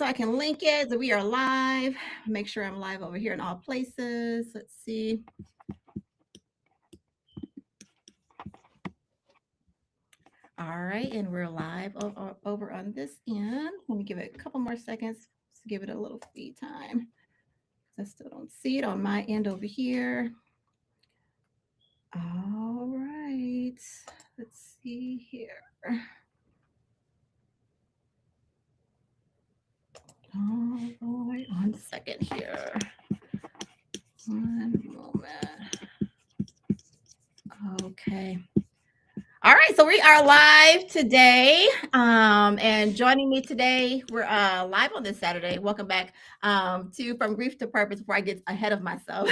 so I can link it. So we are live. Make sure I'm live over here in all places. Let's see. All right, and we're live over on this end. Let me give it a couple more seconds to give it a little feed time. I still don't see it on my end over here. All right, let's see here. Oh boy, 1 second here. One moment. Okay. All right, so we are live today, and joining me today, we're live on this Saturday. Welcome back to From Grief to Purpose. Before I get ahead of myself,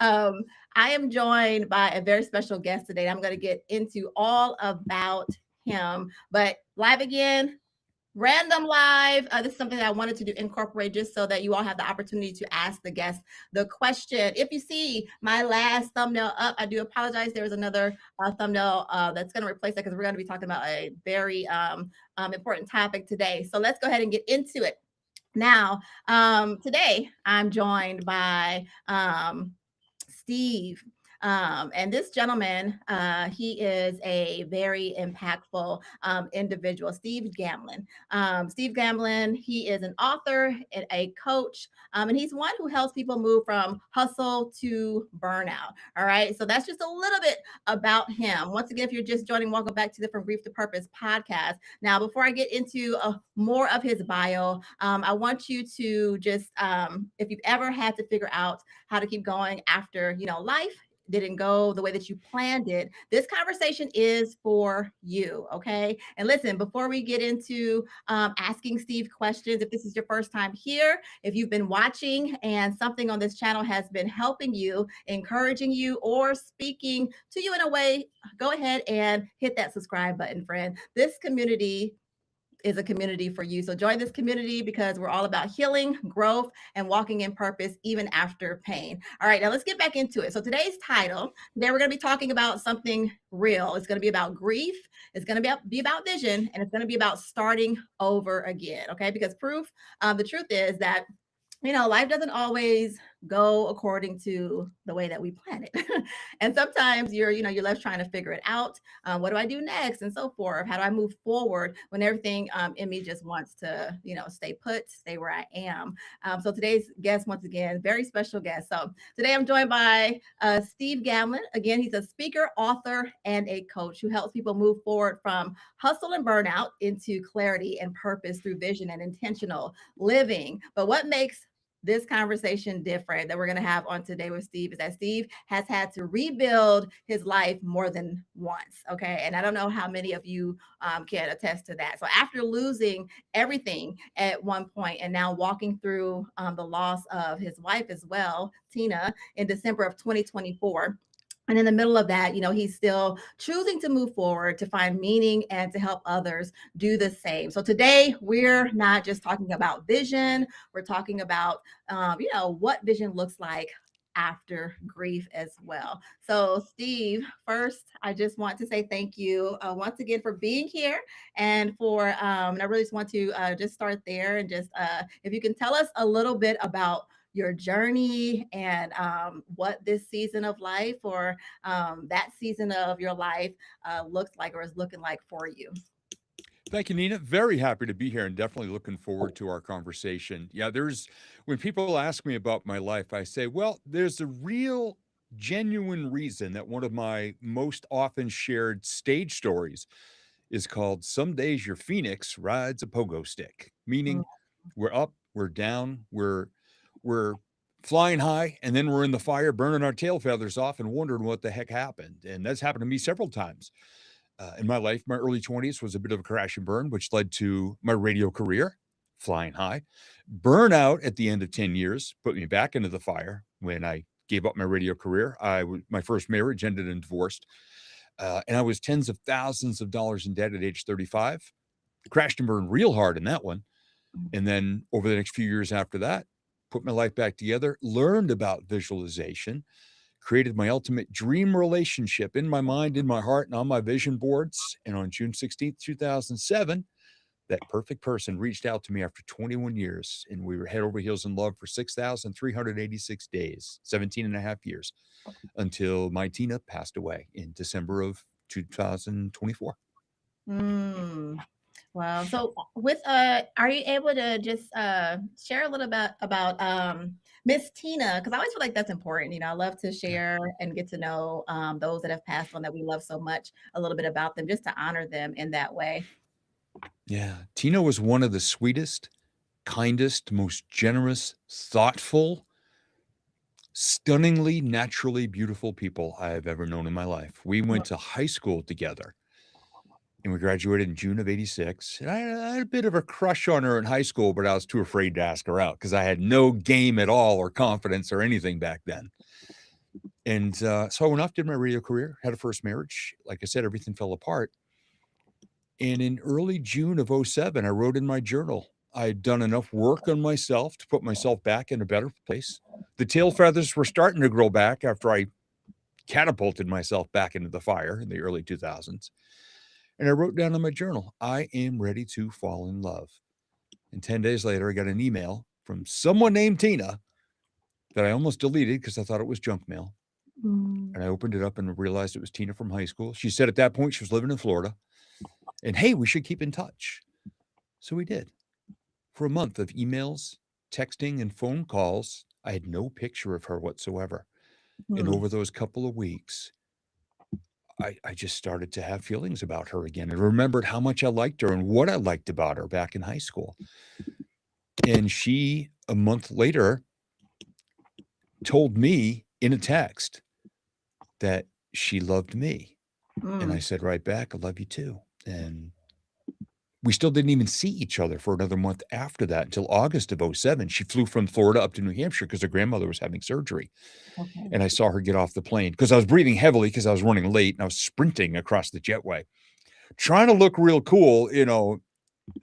I am joined by a very special guest today. I'm going to get into all about him, but live again. Random live. This is something that I wanted to do incorporate just so that you all have the opportunity to ask the guest the question. If you see my last thumbnail up, I do apologize. There's another thumbnail that's going to replace that because we're going to be talking about a very important topic today. So let's go ahead and get into it. Now, today I'm joined by Steve. And this gentleman, he is a very impactful individual, Steve Gamlin. Steve Gamlin, he is an author and a coach, and he's one who helps people move from hustle to burnout. All right, so that's just a little bit about him. Once again, if you're just joining, welcome back to the From Grief to Purpose podcast. Now, before I get into more of his bio, I want you to just, if you've ever had to figure out how to keep going after, life didn't go the way that you planned it, this conversation is for you. Okay. And listen, before we get into asking Steve questions, if this is your first time here, if you've been watching and something on this channel has been helping you, encouraging you, or speaking to you in a way, go ahead and hit that subscribe button, friend. This community is a community for you. So join this community because we're all about healing, growth, and walking in purpose even after pain. All right, now let's get back into it. So today we're going to be talking about something real. It's going to be about grief. It's going to be about vision, and it's going to be about starting over again. Okay, because the truth is that life doesn't always go according to the way that we plan it. And sometimes you're left trying to figure it out. What do I do next? And so forth. How do I move forward when everything in me just wants to, stay put, stay where I am? So today's guest, once again, very special guest. So today I'm joined by Steve Gamlin. Again, he's a speaker, author, and a coach who helps people move forward from hustle and burnout into clarity and purpose through vision and intentional living. But what makes this conversation different that we're going to have on today with Steve is that Steve has had to rebuild his life more than once. Okay. And I don't know how many of you can attest to that. So after losing everything at one point and now walking through the loss of his wife as well, Tina, in December of 2024. And in the middle of that, he's still choosing to move forward, to find meaning, and to help others do the same. So today, we're not just talking about vision. We're talking about, what vision looks like after grief as well. So, Steve, first, I just want to say thank you once again for being here, and and I really just want to just start there and just if you can tell us a little bit about your journey and what this season of life or that season of your life looks like or is looking like for you. Thank you, Nina. Very happy to be here and definitely looking forward to our conversation. Yeah, when people ask me about my life, I say, well, there's a real, genuine reason that one of my most often shared stage stories is called Some Days Your Phoenix Rides a Pogo Stick, Mm. meaning we're up, we're down, we're flying high, and then we're in the fire, burning our tail feathers off and wondering what the heck happened. And that's happened to me several times. In my life, my early 20s was a bit of a crash and burn, which led to my radio career, flying high. Burnout at the end of 10 years put me back into the fire when I gave up my radio career. My first marriage ended in divorce, and I was tens of thousands of dollars in debt at age 35. Crashed and burned real hard in that one. And then over the next few years after that, put my life back together, learned about visualization, created my ultimate dream relationship in my mind, in my heart, and on my vision boards. And on June 16th, 2007, that perfect person reached out to me after 21 years, and we were head over heels in love for 6,386 days, 17 and a half years, until my Tina passed away in December of 2024. Mm. Wow. So with are you able to just share a little bit about Miss Tina? Because I always feel like that's important. I love to Yeah. share and get to know those that have passed on that we love so much, a little bit about them, just to honor them in that way. Yeah. Tina was one of the sweetest, kindest, most generous, thoughtful, stunningly naturally beautiful people I have ever known in my life. We went to high school together and we graduated in June of 86. And I had a bit of a crush on her in high school, but I was too afraid to ask her out because I had no game at all or confidence or anything back then. And so I went off, did my radio career, had a first marriage. Like I said, everything fell apart. And in early June of '07, I wrote in my journal, I had done enough work on myself to put myself back in a better place. The tail feathers were starting to grow back after I catapulted myself back into the fire in the early 2000s. And I wrote down in my journal, I am ready to fall in love. And 10 days later, I got an email from someone named Tina that I almost deleted because I thought it was junk mail. Mm. And I opened it up and realized it was Tina from high school. She said at that point she was living in Florida. And hey, we should keep in touch. So we did. For a month of emails, texting, and phone calls, I had no picture of her whatsoever. And Mm. over those couple of weeks, I just started to have feelings about her again and remembered how much I liked her and what I liked about her back in high school. And she, a month later, told me in a text that she loved me. And I Mm. said right back, I love you too. And we still didn't even see each other for another month after that until August of '07. She flew from Florida up to New Hampshire because her grandmother was having surgery. Okay. And I saw her get off the plane because I was breathing heavily because I was running late and I was sprinting across the jetway, trying to look real cool,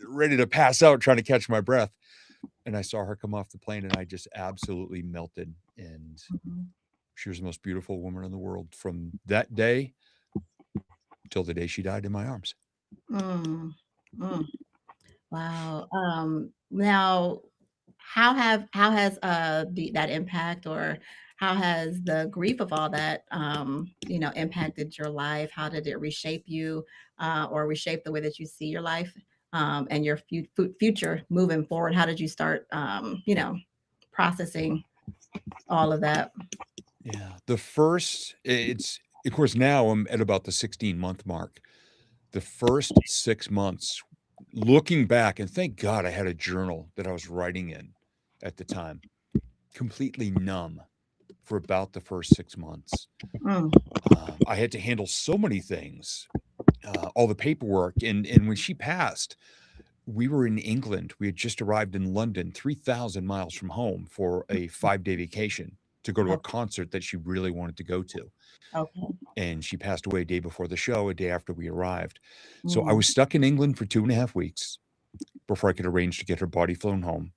ready to pass out, trying to catch my breath. And I saw her come off the plane and I just absolutely melted. And Mhm. she was the most beautiful woman in the world from that day till the day she died in my arms. Mm. Mm. Wow. Now, how has that impact, or how has the grief of all that impacted your life? How did it reshape you, or reshape the way that you see your life, and your future moving forward? How did you start, processing all of that? Yeah. It's, of course, now I'm at about the 16-month mark. The first 6 months, looking back, and thank God I had a journal that I was writing in at the time, completely numb for about the first 6 months. Mm. I had to handle so many things, all the paperwork. And when she passed, we were in England. We had just arrived in London, 3,000 miles from home for a 5-day vacation to go to a Oh, concert that she really wanted to go to. okay. And she passed away a day before the show, a day after we arrived. So I Mm. was stuck in England for 2.5 weeks before I could arrange to get her body flown home.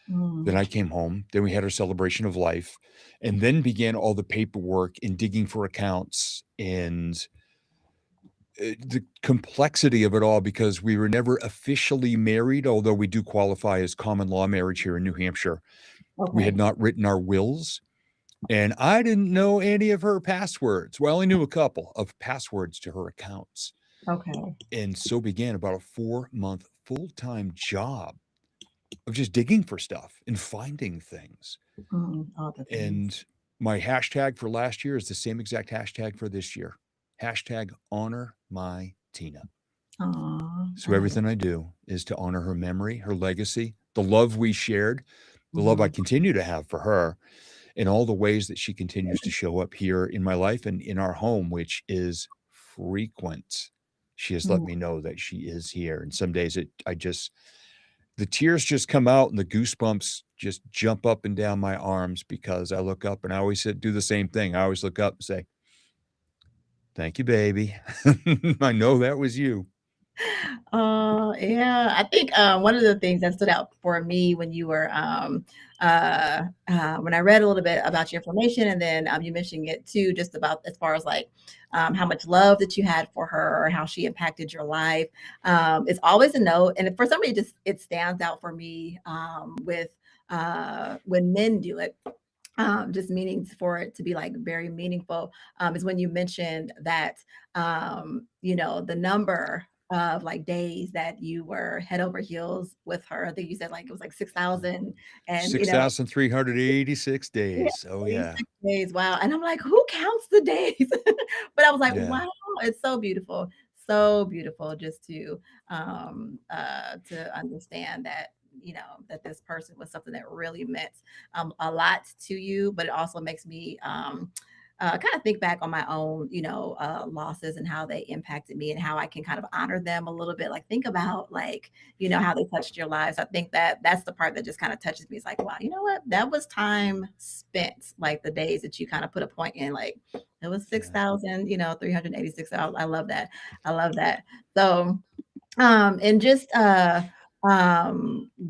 Then Mm. I came home. Then we had our celebration of life, and then began all the paperwork and digging for accounts and the complexity of it all because we were never officially married, although we do qualify as common law marriage here in New Hampshire. We had Okay. not written our wills, and I didn't know any of her passwords. Well, I knew a couple of passwords to her accounts. Okay. And so began about a 4-month full-time job of just digging for stuff and finding things. Mm. All the things. And my hashtag for last year is the same exact hashtag for this year. Hashtag honor my Tina. Aw, I So love it. everything I do is to honor her memory, her legacy, the love we shared, the love I Mhm. continue to have for her, and all the ways that she continues to show up here in my life and in our home, which is frequent. She has let Mm. me know that she is here. And some days the tears just come out and the goosebumps just jump up and down my arms because I look up and I always do the same thing. I always look up and say, thank you, baby. I know that was you. Yeah, I think one of the things that stood out for me when you were when I read a little bit about your information, and then you mentioning it too, just about as far as like how much love that you had for her, or how she impacted your life. It's always a note, and for somebody, just it stands out for me with when men do it, just meanings for it to be like very meaningful, is when you mentioned that the number of like days that you were head over heels with her. I think you said like it was like 6,000, and 6,386 yeah, days. Oh, yeah. 86 days. Wow. And I'm like, who counts the days? But I was like, Yeah. wow, it's so beautiful. So beautiful just to understand that, that this person was something that really meant a lot to you, but it also makes me kind of think back on my own, losses and how they impacted me and how I can kind of honor them a little bit. Like think about like, how they touched your lives. I think that that's the part that just kind of touches me. It's like, wow, you know what? That was time spent, like the days that you kind of put a point in, like it was Yeah. 6,000, 386. I love that. I love that. So, and just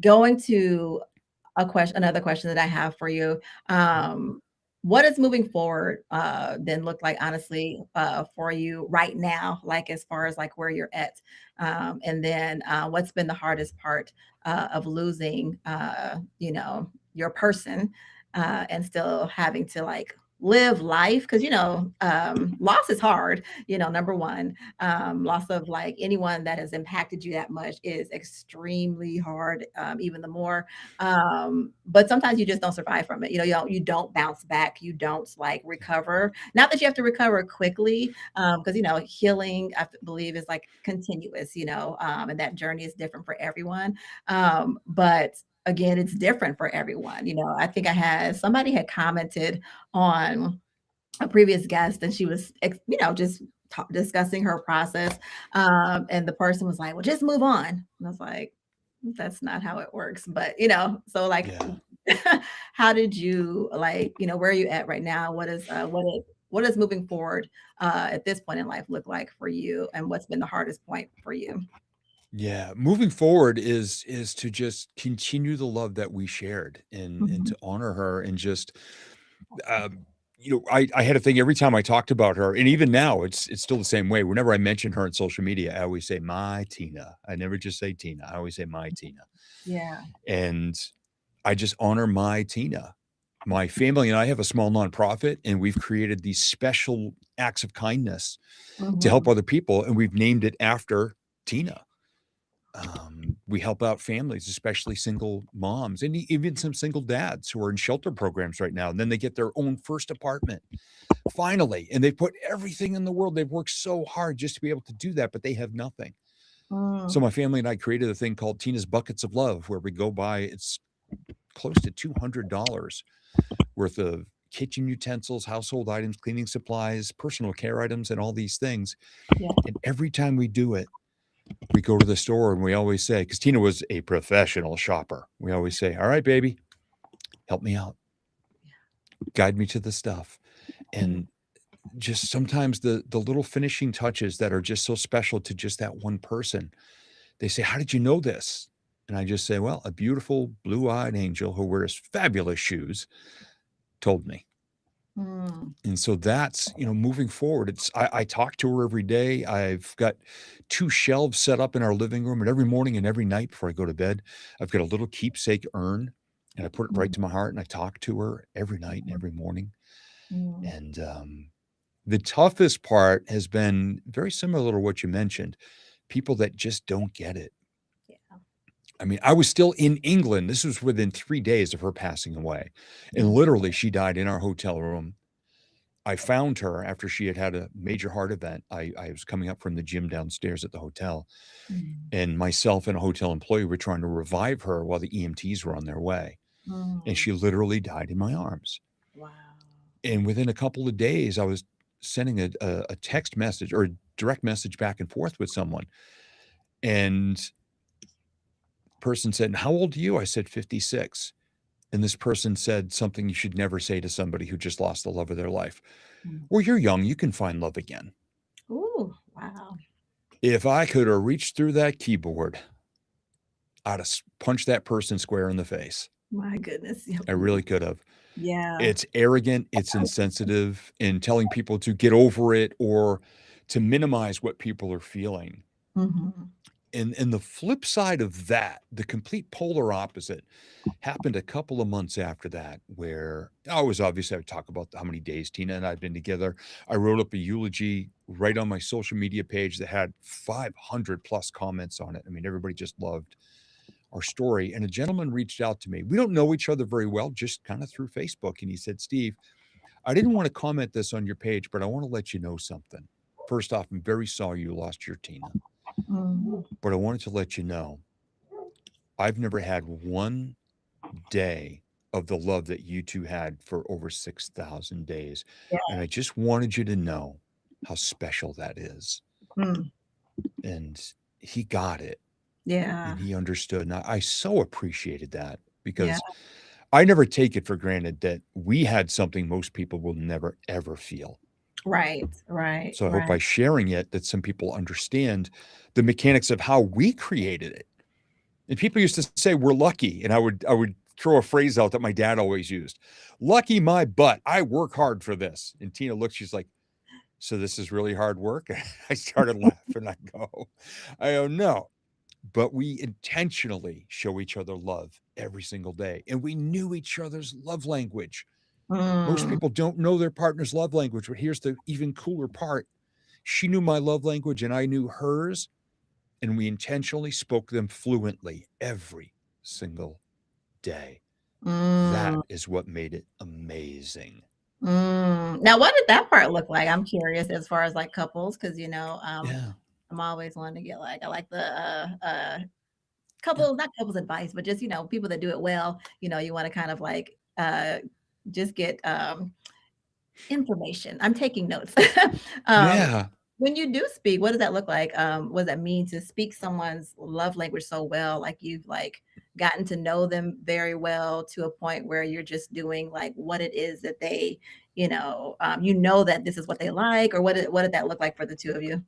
going to another question that I have for you. Um, what is moving forward then look like honestly for you right now, like as far as like where you're at, and then what's been the hardest part of losing, your person, and still having to like live life, because loss is hard, number one. Loss of like anyone that has impacted you that much is extremely hard, even the more, but sometimes you just don't survive from it. You don't bounce back, you don't like recover. Not that you have to recover quickly, because healing, I believe, is like continuous, and that journey is different for everyone. But again, it's different for everyone. I think somebody had commented on a previous guest, and she was just discussing her process, and the person was like, well, just move on. And I was like, that's not how it works. But so like, Yeah. how did you, like, where are you at right now? What is moving forward at this point in life look like for you, and what's been the hardest point for you? Yeah, moving forward is to just continue the love that we shared, and Mhm. to honor her, and just um, I had a thing every time I talked about her, and even now it's still the same way. Whenever I mention her on social media, I always say my Tina. I never just say Tina. I always say my Tina, Yeah. and I just honor my Tina. My family and I have a small nonprofit, and we've created these special acts of kindness to help Mhm. other people, and we've named it after Tina. We help out families, especially single moms, and even some single dads who are in shelter programs right now. And then they get their own first apartment finally, and they put everything in the world. They've worked so hard just to be able to do that, but they have nothing. So Mm. my family and I created a thing called Tina's Buckets of Love, where we go buy, it's close to $200 worth of kitchen utensils, household items, cleaning supplies, personal care items, and all these things. Yeah. And every time we do it, we go to the store, and we always say, because Tina was a professional shopper, we always say, all right, baby, help me out, guide me to the stuff. Mm. And just sometimes the little finishing touches that are just so special to just that one person. They say, how did you know this? And I just say, well, a beautiful blue-eyed angel who wears fabulous shoes told me. Mm. And so that's, moving forward. I talk to her every day. I've got 2 shelves set up in our living room, and every morning and every night before I go to bed, I've got a little keepsake urn, and I put it right Mm. to my heart, and I talk to her every night and Mm. every morning. Mm. And the toughest part has been very similar to what you mentioned, people that just don't get it. Yeah. I mean, I was still in England. This was within 3 days of her passing away. And Mm. literally, she died in our hotel room. I found her after she had had a major heart event. I was coming up from the gym downstairs at the hotel, Mm. and myself and a hotel employee were trying to revive her while the EMTs were on their way. And Mm. she literally died in my arms. Wow. And within a couple of days, I was sending a text message or a direct message back and forth with someone. And the person said, how old are you? I said, 56. And this person said something you should never say to somebody who just lost the love of their life. Mm. Well, you're young. You can find love again. Ooh, wow. If I could have reached through that keyboard, I'd have punched that person square in the face. My goodness. Yep. I really could have. Yeah. It's arrogant, it's insensitive in telling people to get over it or to minimize what people are feeling. Mhm. And the flip side of that, the complete polar opposite, happened a couple of months after that, where I was obviously, I would talk about how many days Tina and I had been together. I wrote up a eulogy right on my social media page that had 500 plus comments on it. I mean, everybody just loved our story. And a gentleman reached out to me. We don't know each other very well, just kind of through Facebook. And he said, Steve, I didn't want to comment this on your page, but I want to let you know something. First off, I'm very sorry you lost your Tina, Mhm. but I wanted to let you know I've never had one day of the love that you two had for over 6,000 days. Yeah. And I just wanted you to know how special that is. Mm. And he got it Yeah. and he understood. And I so appreciated that Yeah. because I never take it for granted that we had something most people will never, ever feel. Right. Right. So I hope Right. by sharing it that some people understand the mechanics of how we created it. And people used to say we're lucky, and I would throw a phrase out that my dad always used. Lucky my butt. I work hard for this. And Tina looks, she's like, so this is really hard work? I started laughing. I go, no. But we intentionally show each other love every single day. And we knew each other's love language. Most Mm. people don't know their partner's love language, but here's the even cooler part. She knew my love language and I knew hers, and we intentionally spoke them fluently every single day. Mm. That is what made it amazing. Mm. Now, what did that part look like? I'm curious as far as like couples, because Yeah. I'm always wanting to get like I like the Yeah. couples, not couples advice, but just people that do it well. You want to kind of like just get information. I'm taking notes. um, Yeah. when you do speak, what does that look like? What does that mean to speak someone's love language so well? Like you've like gotten to know them very well to a point where you're just doing like what it is that they, that this is what they like, or what did that look like for the two of you?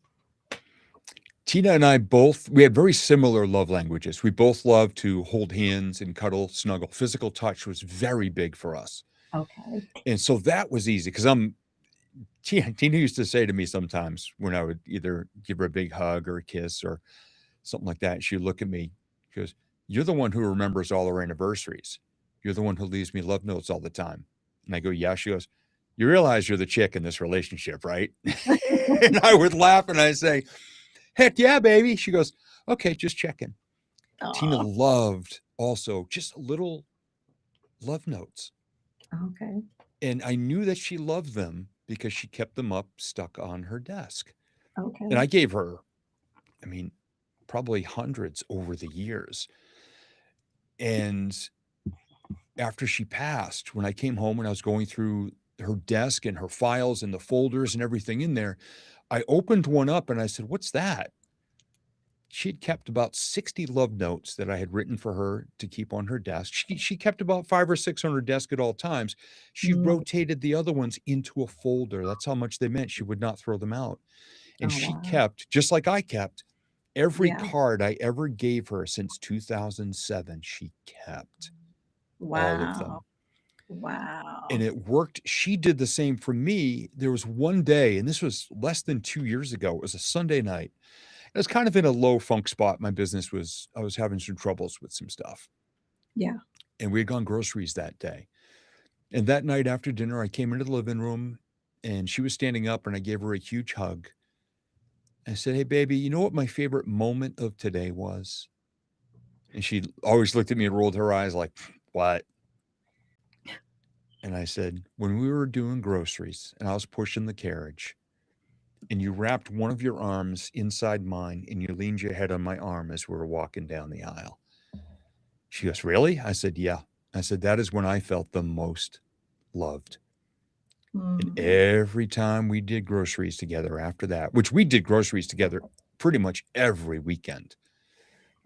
Tina and I both, we had very similar love languages. We both love to hold hands and cuddle, snuggle. Physical touch was very big for us. Okay. And so that was easy because Tina used to say to me sometimes when I would either give her a big hug or a kiss or something like that, she'd look at me. She goes, you're the one who remembers all our anniversaries. You're the one who leaves me love notes all the time. And I go, yeah. She goes, you realize you're the chick in this relationship, right? And I would laugh and I say, heck yeah, baby. She goes, okay, just checking. Tina Oh, loved also just little love notes. okay. And I knew that she loved them because she kept them up stuck on her desk. And Okay. I gave her, I mean, probably hundreds over the years. And after she passed, when I came home and I was going through her desk and her files and the folders and everything in there, I opened one up and I said, what's that? She had kept about 60 love notes that I had written for her to keep on her desk. She kept about 5 or 6 on her desk at all times. She Mm. rotated the other ones into a folder. That's how much they meant. She would not throw them out. And Oh, she wow. kept, just like I kept, every Yeah. card I ever gave her since 2007. She kept all of Wow. them. And Wow. it worked. She did the same for me. There was one day, and this was less than 2 years ago. It was a Sunday night. I was kind of in a low funk spot. I was having some troubles with some stuff. Yeah. And we had gone groceries that day. And that night after dinner, I came into the living room and she was standing up and I gave her a huge hug. I said, hey, baby, you know what my favorite moment of today was? And she always looked at me and rolled her eyes like, what? And I said, when we were doing groceries and I was pushing the carriage and you wrapped one of your arms inside mine and you leaned your head on my arm as we were walking down the aisle. She goes, really? I said, yeah. I said, that is when I felt the most loved. And Mm. every time we did groceries together after that, which we did groceries together pretty much every weekend,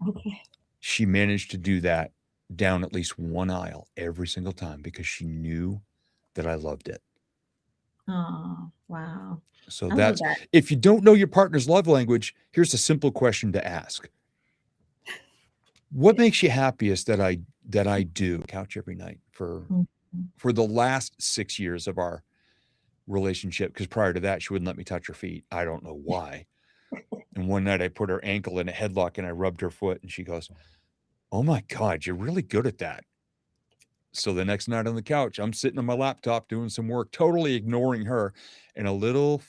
Okay. she managed to do that down at least one aisle every single time because she knew that I loved it. Oh. Wow. So I love that's, that. if you don't know your partner's love language, here's a simple question to ask. What makes you happiest that I do couch every night Mhm. for the last 6 years of our relationship, because prior to that she wouldn't let me touch her feet. I don't know why. And one night I put her ankle in a headlock and I rubbed her foot and she goes, "Oh my God, you're really good at that." So the next night on the couch, I'm sitting on my laptop doing some work, totally ignoring her, and a little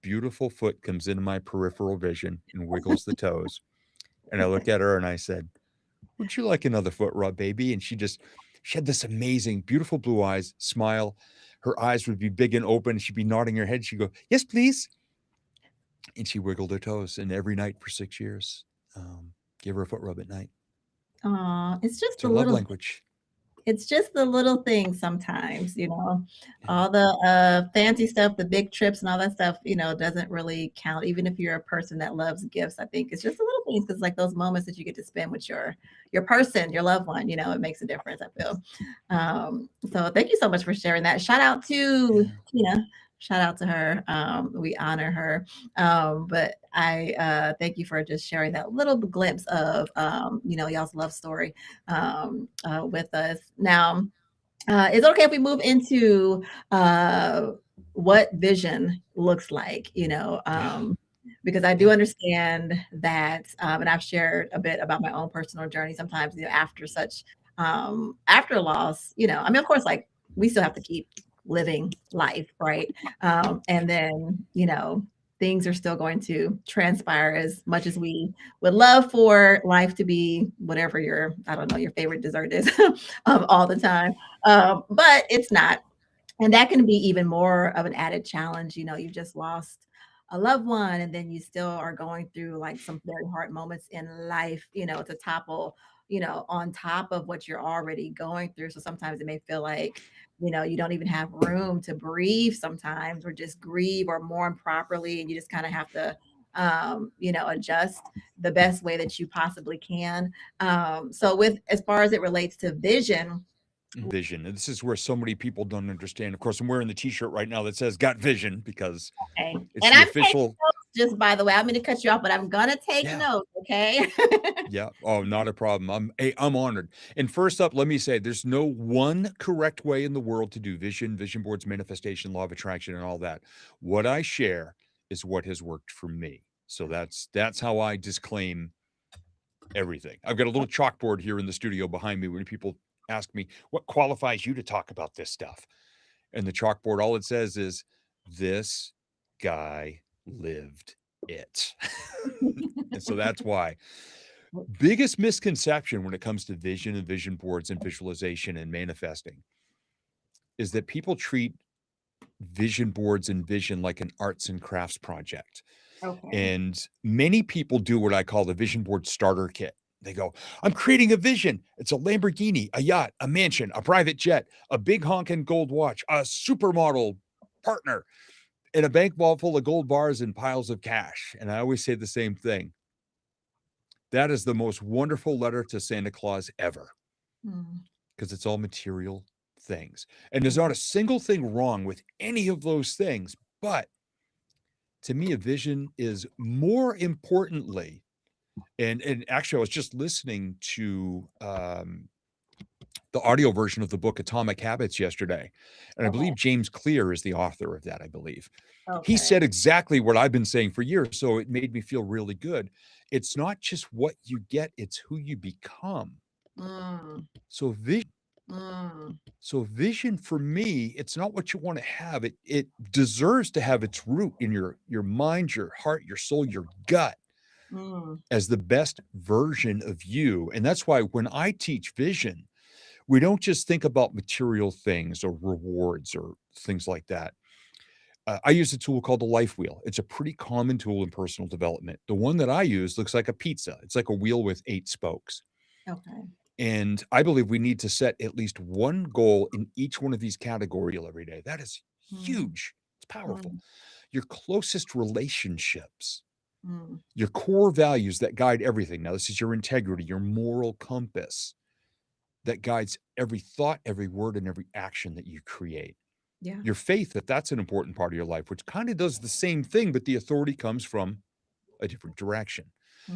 beautiful foot comes into my peripheral vision and wiggles the toes. And I look at her and I said, "Would you like another foot rub, baby?" And she had this amazing, beautiful blue eyes, smile. Her eyes would be big and open. She'd be nodding her head. She'd go, "Yes, please." And she wiggled her toes. And every night for 6 years, give her a foot rub at night. Aw, It's her love language. it's just the little things sometimes, Yeah. all the fancy stuff, the big trips and all that stuff, doesn't really count. Even if you're a person that loves gifts, I think it's just the little things because like those moments that you get to spend with your person, your loved one, it makes a difference, I feel. So thank you so much for sharing that. Shout out to Yeah. Tina. Shout out to her. We honor her. But I thank you for just sharing that little glimpse of y'all's love story with us. Now, is it okay if we move into what vision looks like? Yeah. Because I do Yeah. understand that, and I've shared a bit about my own personal journey. Sometimes, after such after loss, I mean, of course, like we still have to keep living life, right? And then, things are still going to transpire as much as we would love for life to be whatever your, I don't know, your favorite dessert is all the time. But it's not. And that can be even more of an added challenge. You just lost a loved one, and then you still are going through like some very hard moments in life, to topple, on top of what you're already going through. So sometimes it may feel like, you don't even have room to breathe sometimes, or just grieve or mourn properly. And you just kind of have to, adjust the best way that you possibly can. So with as far as it relates to vision, Vision. And this is where so many people don't understand. Of course, I'm wearing the t-shirt right now that says "Got Vision" because okay. it's And the I'm taking official. notes, just by the way. I'm going to cut you off, but I'm going to take Yeah. notes, okay? Yeah. Oh, not a problem. I'm honored. And first up, let me say there's no one correct way in the world to do vision boards, manifestation, law of attraction, and all that. What I share is what has worked for me. So that's how I disclaim everything. I've got a little chalkboard here in the studio behind me when people ask me, "What qualifies you to talk about this stuff?" And the chalkboard, all it says is, "This guy lived it." And so that's why. Biggest misconception when it comes to vision and vision boards and visualization and manifesting is that people treat vision boards and vision like an arts and crafts project. Okay. And many people do what I call the vision board starter kit. They go, "I'm creating a vision. It's a Lamborghini, a yacht, a mansion, a private jet, a big honking gold watch, a supermodel partner, and a bank vault full of gold bars and piles of cash." And I always say the same thing. That is the most wonderful letter to Santa Claus ever, Mm, because it's all material things. And there's not mhm, a single thing wrong with any of those things. But to me, a vision is more importantly, and actually, I was just listening to the audio version of the book Atomic Habits yesterday, and I okay. believe James Clear is the author of that. I believe he Okay. said exactly what I've been saying for years, so it made me feel really good. It's not just what you get; it's who you become. Mm, So vision. mm, So vision for me, it's not what you want to have. It deserves to have its root in your mind, your heart, your soul, your gut mm, as the best version of you. And that's why when I teach vision, we don't just think about material things or rewards or things like that. I use a tool called the life wheel. It's a pretty common tool in personal development. The one that I use looks like a pizza. It's like a wheel with 8 spokes. okay. And I believe we need to set at least one goal in each one of these categories every day. That is Mm, huge. It's powerful. mm, Your closest relationships, mm, your core values that guide everything. Now, this is your integrity, your moral compass that guides every thought, every word, and every action that you create. Yeah. Your faith, that that's an important part of your life, which kind of does the same thing, but the authority comes from a different direction.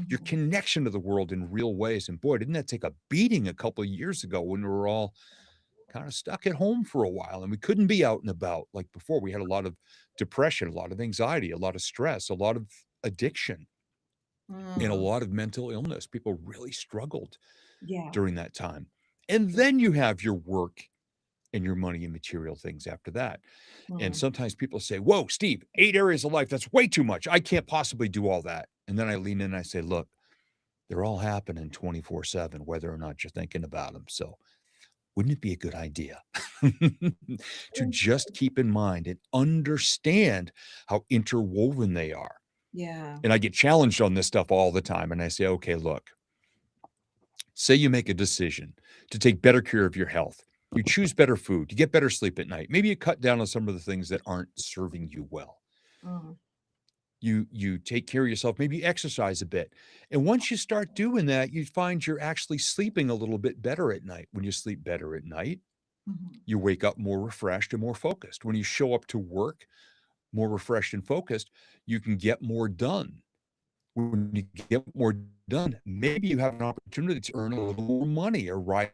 Your Mhm. connection to the world in real ways. And boy, didn't that take a beating a couple of years ago when we were all kind of stuck at home for a while and we couldn't be out and about like before. We had a lot of depression, a lot of anxiety, a lot of stress, a lot of addiction, and a Mm. lot of mental illness. People really struggled Yeah. during that time. And Yeah. then you have your work and your money and material things after that. And Mm. sometimes people say, whoa, Steve, 8 areas of life, that's way too much. I can't possibly do all that. And then I lean in and I say, look, they're all happening 24/7, whether or not you're thinking about them. So wouldn't it be a good idea to just keep in mind and understand how interwoven they are? Yeah. And I get challenged on this stuff all the time. And I say, okay, look, say you make a decision to take better care of your health. You choose better food, you get better sleep at night. Maybe you cut down on some of the things that aren't serving you well. Mm. You take care of yourself, maybe you exercise a bit. And once you start doing that, you find you're actually sleeping a little bit better at night. When you sleep better at night, Mhm. you wake up more refreshed and more focused. When you show up to work more refreshed and focused, you can get more done. When you get more done, maybe you have an opportunity to earn a little more money or rise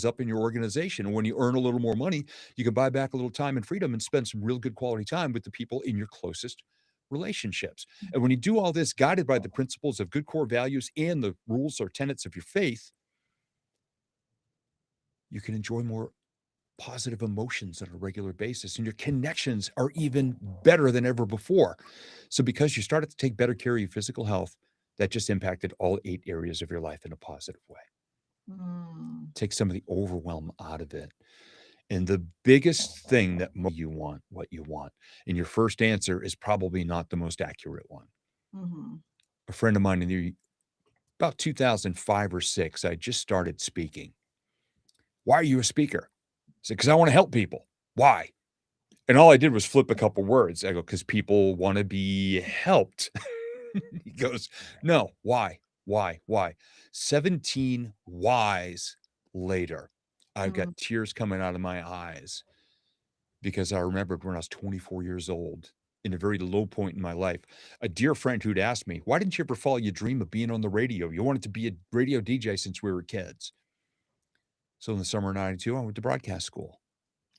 up in your organization. And when you earn a little more money, you can buy back a little time and freedom and spend some real good quality time with the people in your closest relationships. And when you do all this guided by the principles of good core values and the rules or tenets of your faith, you can enjoy more positive emotions on a regular basis and your connections are even better than ever before. So because you started to take better care of your physical health, that just impacted all 8 areas of your life in a positive way. Mm. Take some of the overwhelm out of it. And the biggest thing that you want, what you want. And your first answer is probably not the most accurate one. Mhm. A friend of mine in the about 2005 or 6, I just started speaking. Why are you a speaker? I said, because I want to help people. Why? And all I did was flip a couple words. I go, because people want to be helped. He goes, no, why? Why? 17 whys later, I've got Mm. tears coming out of my eyes because I remembered when I was 24 years old, in a very low point in my life, a dear friend who'd asked me, why didn't you ever follow your dream of being on the radio? You wanted to be a radio DJ since we were kids. So in the summer of 92, I went to broadcast school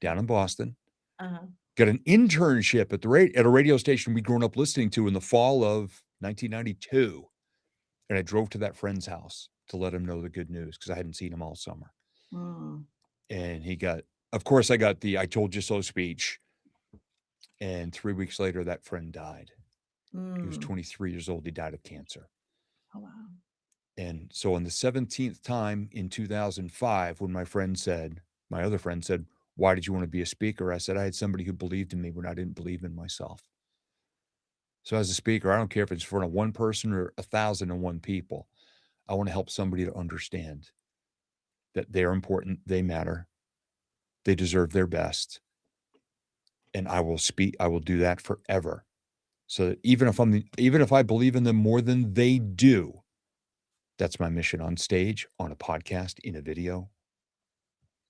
down in Boston, Uh-huh. got an internship at a radio station we'd grown up listening to in the fall of 1992. And I drove to that friend's house to let him know the good news because I hadn't seen him all summer. Mm. And of course, I got the I told you so speech. And 3 weeks later, that friend died. He was Mm. 23 years old. He died of cancer. Oh, wow. And so on the 17th time in 2005, when my other friend said, why did you want to be a speaker? I said, I had somebody who believed in me when I didn't believe in myself. So as a speaker, I don't care if it's in front of one person or 1,001 people. I want to help somebody to understand that they're important, they matter, they deserve their best. And I will do that forever. So that even if I believe in them more than they do, that's my mission on stage, on a podcast, in a video,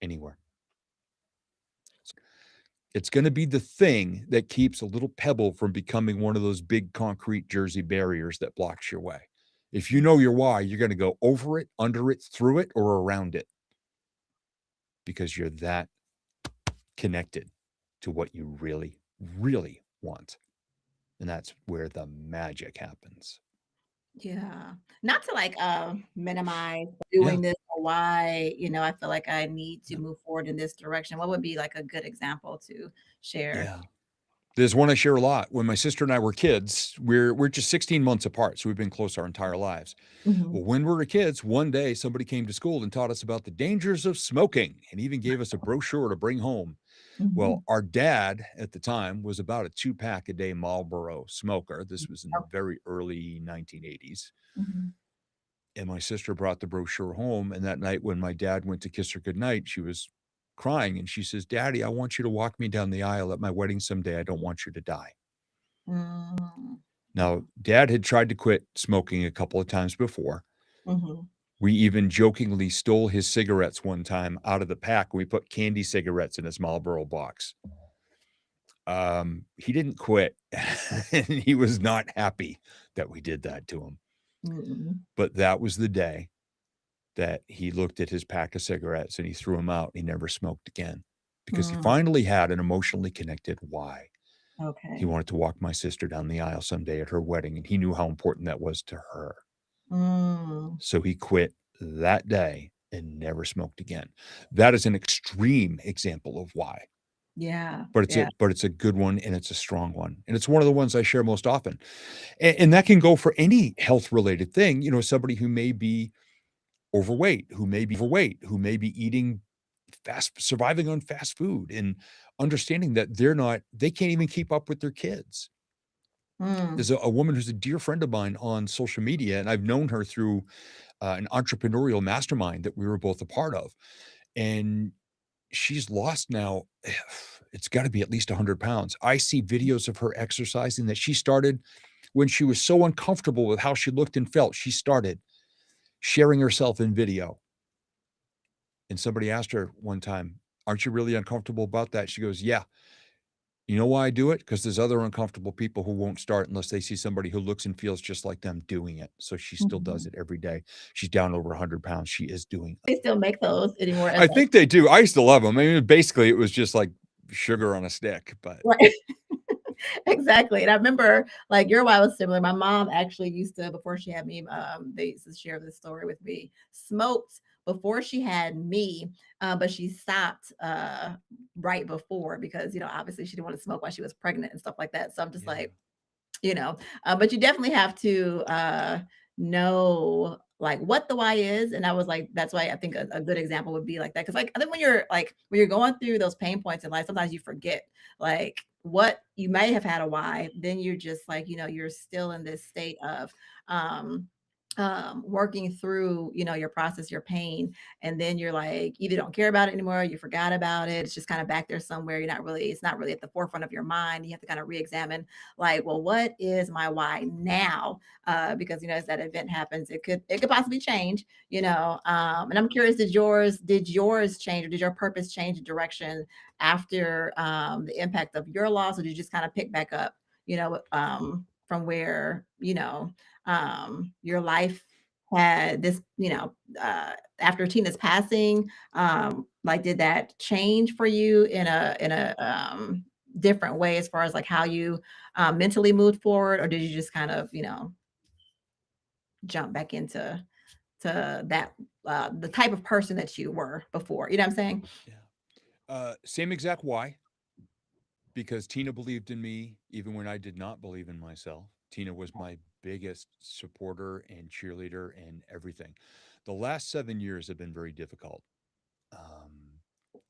anywhere. It's going to be the thing that keeps a little pebble from becoming one of those big concrete Jersey barriers that blocks your way. If you know your why, you're going to go over it, under it, through it, or around it because you're that connected to what you really, really want. And that's where the magic happens. Yeah. Not to like minimize Yeah. doing this or why, I feel like I need to Yeah. move forward in this direction. What would be like a good example to share? Yeah. There's one I share a lot. When my sister and I were kids, we're just 16 months apart, so we've been close our entire lives. Mhm. Well, when we were kids, one day somebody came to school and taught us about the dangers of smoking and even gave us a brochure to bring home. Well, Mhm. our dad at the time was about a 2-pack a day Marlboro smoker. This was in the Oh, very early 1980s. mhm. And my sister brought the brochure home. And that night, when my dad went to kiss her goodnight, she was crying. And she says, Daddy, I want you to walk me down the aisle at my wedding someday. I don't want you to die. Mm. Now, Dad had tried to quit smoking a couple of times before. Mhm. We even jokingly stole his cigarettes one time out of the pack. We put candy cigarettes in his Marlboro box. He didn't quit. And he was not happy that we did that to him. Mm-mm. But that was the day that he looked at his pack of cigarettes and he threw them out. He never smoked again because he Mm. finally had an emotionally connected why. He Okay. wanted to walk my sister down the aisle someday at her wedding, and he knew how important that was to her. Mm. So he quit that day and never smoked again. That is an extreme example of why. Yeah. But Yeah. it's a good one, and it's a strong one, and it's one of the ones I share most often. And that can go for any health related thing. Somebody who may be overweight, who may be eating surviving on fast food, and understanding that they can't even keep up with their kids. Mm. There's a woman who's a dear friend of mine on social media, and I've known her through an entrepreneurial mastermind that we were both a part of. And she's lost now, it's got to be at least 100 pounds. I see videos of her exercising that she started when she was so uncomfortable with how she looked and felt. She started sharing herself in video. And somebody asked her one time, "Aren't you really uncomfortable about that?" She goes, "Yeah. You know why I do it? Because there's other uncomfortable people who won't start unless they see somebody who looks and feels just like them doing it." So she still does Mhm. it every day. She's down over 100 pounds. She is doing it. They still make those anymore as I like think they do. I used to love them. I mean, basically, it was just like sugar on a stick, but right. Exactly. And I remember like your wife was similar. My mom actually used to, before she had me, they used to share this story with me, smoked before she had me, but she stopped right before because, obviously she didn't want to smoke while she was pregnant and stuff like that. So I'm just yeah. like, but you definitely have to know like what the why is. And I was like, that's why I think a good example would be like that, because like I think when you're going through those pain points in life, sometimes you forget like what you may have had a why. Then you're just like, you're still in this state of um working through your process, your pain, and then you're like either don't care about it anymore, you forgot about it, it's just kind of back there somewhere, it's not really at the forefront of your mind. You have to kind of re-examine like, well, what is my why now? Because as that event happens, it could possibly change. And I'm curious, did yours change, or did your purpose change direction after the impact of your loss, or did you just kind of pick back up, from where your life had this, after Tina's passing, like did that change for you in a different way as far as like how you mentally moved forward, or did you just kind of jump back into that the type of person that you were before? You know what I'm saying? Yeah. Same exact why, because Tina believed in me even when I did not believe in myself. Tina was my biggest supporter and cheerleader and everything. The last 7 years have been very difficult. Um,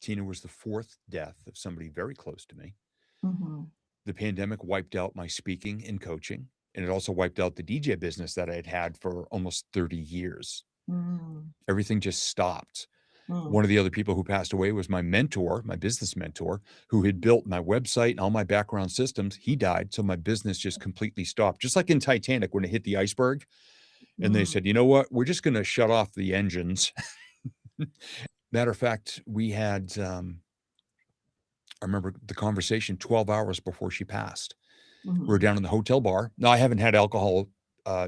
Tina was the fourth death of somebody very close to me. Hmm. The pandemic wiped out my speaking and coaching, and it also wiped out the DJ business that I had had for almost 30 years. Mm, Everything just stopped. mm, One of the other people who passed away was my mentor, my business mentor, who had built my website and all my background systems. He died. So my business just completely stopped. Just like in Titanic when it hit the iceberg. And they mm, said, you know what? We're just going to shut off the engines. Matter of fact, we had, I remember the conversation 12 hours before she passed. We were mhm, down in the hotel bar. Now, I haven't had alcohol.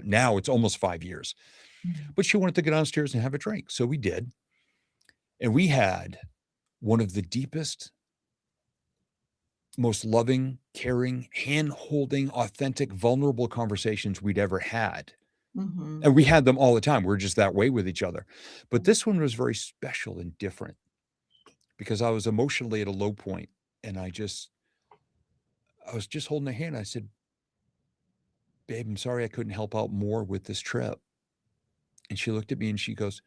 Now it's almost 5 years. mhm, But she wanted to go downstairs and have a drink. So we did. And we had one of the deepest, most loving, caring, hand holding, authentic, vulnerable conversations we'd ever had. mhm, And we had them all the time. We are just that way with each other. But this one was very special and different because I was emotionally at a low point, and I was just holding her hand. I said, "Babe, I'm sorry I couldn't help out more with this trip." And she looked at me and she goes,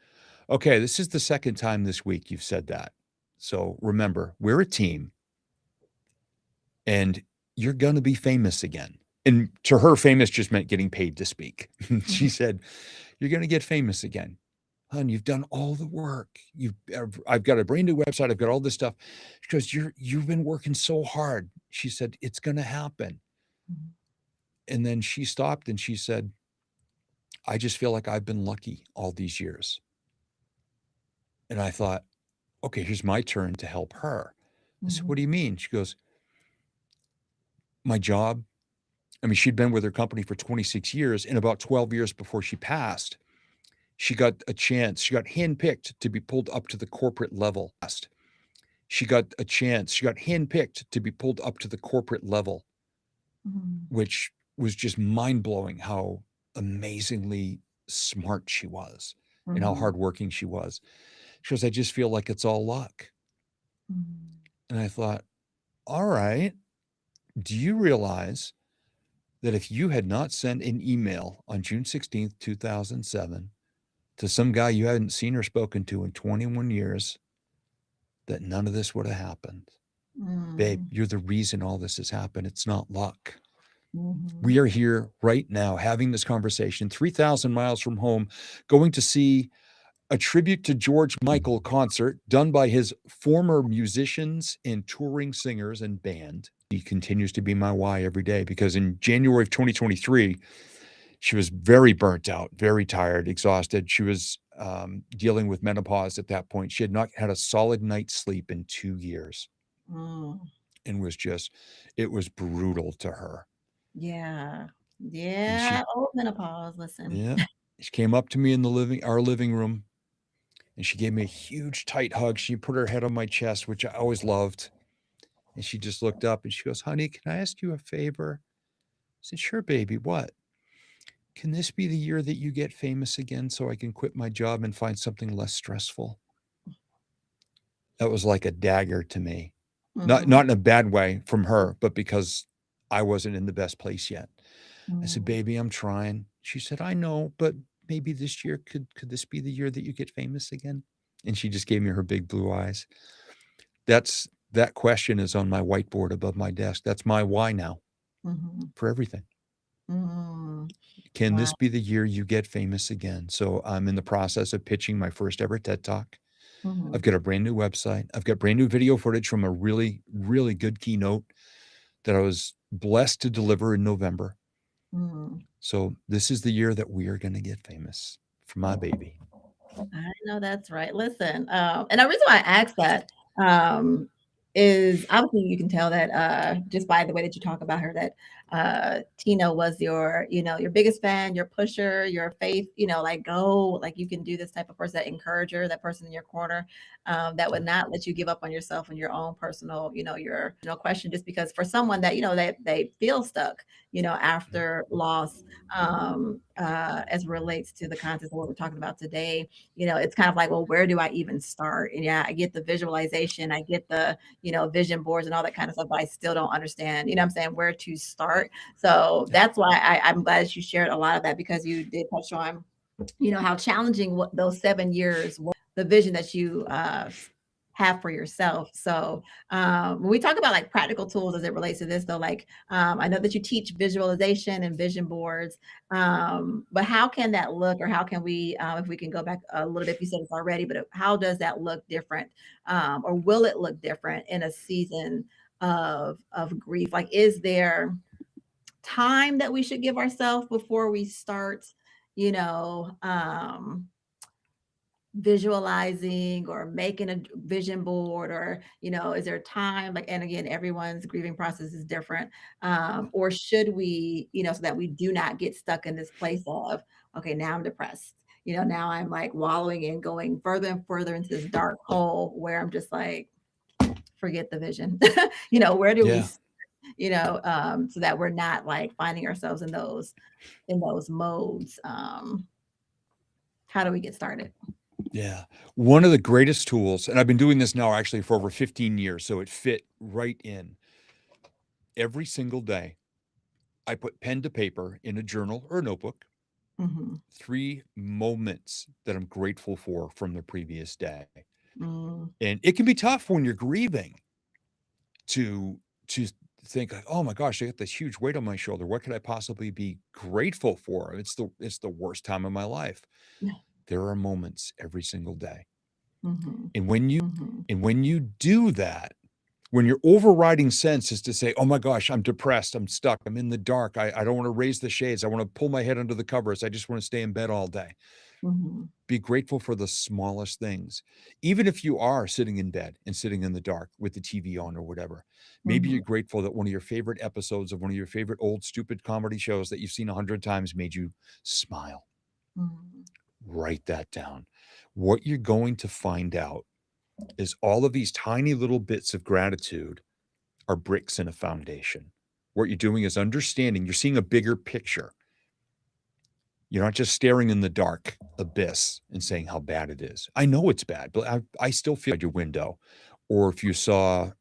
"Okay, this is the second time this week you've said that. So remember, we're a team and you're going to be famous again." And to her, famous just meant getting paid to speak. She mhm, said, "You're going to get famous again. Hun, you've done all the work. I've got a brand new website. I've got all this stuff." She goes, "You've been working so hard." She said, "It's going to happen." mhm, And then she stopped and she said, "I just feel like I've been lucky all these years." And I thought, okay, here's my turn to help her. I said, "What mhm, do you mean?" She goes, my job. I mean, she'd been with her company for 26 years, and about 12 years before she passed, she got a chance. She got handpicked to be pulled up to the corporate level. She got a chance. She got handpicked to be pulled up to the corporate level, which was just mind blowing how amazingly smart she was and how hardworking she was. She goes, I just feel like it's all luck. And I thought, all right, do you realize that if you had not sent an email on June 16th, 2007, to some guy you hadn't seen or spoken to in 21 years, that none of this would have happened? Babe, you're the reason all this has happened. It's not luck. We are here right now having this conversation, 3,000 miles from home, going to see a tribute to George Michael concert done by his former musicians and touring singers and band. He continues to be my why every day, because in January of 2023, she was very burnt out, very tired, exhausted. She was dealing with menopause at that point. She had not had a solid night's sleep in 2 years and it was brutal to her. Yeah. And Yeah. Oh, menopause. Listen. Yeah. She came up to me in our living room, and she gave me a huge, tight hug. She put her head on my chest, which I always loved. And she just looked up and she goes, honey, can I ask you a favor? I said, sure, baby. What? Can this be the year that you get famous again so I can quit my job and find something less stressful? That was like a dagger to me. Not in a bad way from her, but because I wasn't in the best place yet. I said, baby, I'm trying. She said, I know, but maybe this year, could this be the year that you get famous again? And she just gave me her big blue eyes. That question is on my whiteboard above my desk. That's my why now for everything. Can this be the year you get famous again? So I'm in the process of pitching my first ever TED Talk. I've got a brand new website. I've got brand new video footage from a really, really good keynote that I was blessed to deliver in November. So this is the year that we are going to get famous for my baby. I know that's right. Listen, and the reason why I asked that is obviously you can tell that just by the way that you talk about her, that Tina was your, your biggest fan, your pusher, your faith, like go, like you can do this type of person, that encourager, that person in your corner, that would not let you give up on yourself and your own personal, your question, just because for someone that, they feel stuck, after loss, as relates to the content of what we're talking about today, it's kind of like, well, where do I even start? And yeah, I get the visualization, I get the, vision boards and all that kind of stuff, but I still don't understand, I'm saying, where to start. So that's why I'm glad you shared a lot of that, because you did touch on, how challenging what those 7 years were, the vision that you have for yourself. So when we talk about like practical tools as it relates to this, though, like I know that you teach visualization and vision boards, but how can that look, or how can we, if we can go back a little bit, if you said it's already, but how does that look different, or will it look different in a season of grief? Like, is there time that we should give ourselves before we start, you know, visualizing or making a vision board, or is there time, like, and again, everyone's grieving process is different, or should we, so that we do not get stuck in this place of, okay, now I'm depressed, now I'm like wallowing and going further and further into this dark hole where I'm just like, forget the vision. Where do we, so that we're not like finding ourselves in those modes. How do we get started? Yeah. One of the greatest tools, and I've been doing this now actually for over 15 years, so it fit right in. Every single day, I put pen to paper in a journal or a notebook, 3 moments that I'm grateful for from the previous day. And it can be tough when you're grieving to think like, oh my gosh, I got this huge weight on my shoulder. What could I possibly be grateful for? It's the worst time of my life. Yeah. There are moments every single day. And when you do that, when your overriding sense is to say, oh my gosh, I'm depressed, I'm stuck, I'm in the dark, I don't want to raise the shades, I want to pull my head under the covers, I just want to stay in bed all day. Mhm. Be grateful for the smallest things. Even if you are sitting in bed and sitting in the dark with the TV on or whatever, maybe Mhm. you're grateful that one of your favorite episodes of one of your favorite old stupid comedy shows that you've seen 100 times made you smile. Mhm. Write that down. What you're going to find out is all of these tiny little bits of gratitude are bricks in a foundation. What you're doing is understanding, you're seeing a bigger picture. You're not just staring in the dark abyss and saying how bad it is. I know it's bad, but I still feel out your window. Or if you saw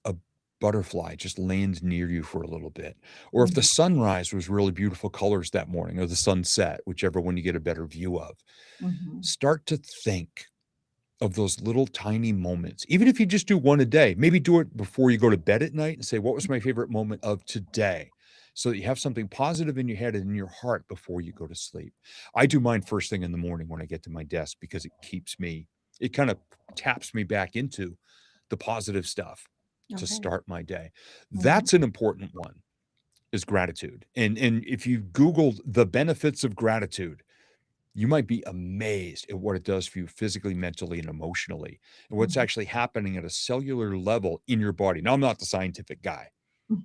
a butterfly just land near you for a little bit, or if the Mhm. sunrise was really beautiful colors that morning, or the sunset, whichever one you get a better view of, Mhm. start to think of those little tiny moments. Even if you just do one a day, maybe do it before you go to bed at night and say, what was my favorite moment of today? So that you have something positive in your head and in your heart before you go to sleep. I do mine first thing in the morning when I get to my desk because it keeps me, it kind of taps me back into the positive stuff to Okay. start my day. Mhm. That's an important one is gratitude. And if you Googled the benefits of gratitude, you might be amazed at what it does for you physically, mentally, and emotionally, and what's Mhm. actually happening at a cellular level in your body. Now, I'm not the scientific guy, Mhm.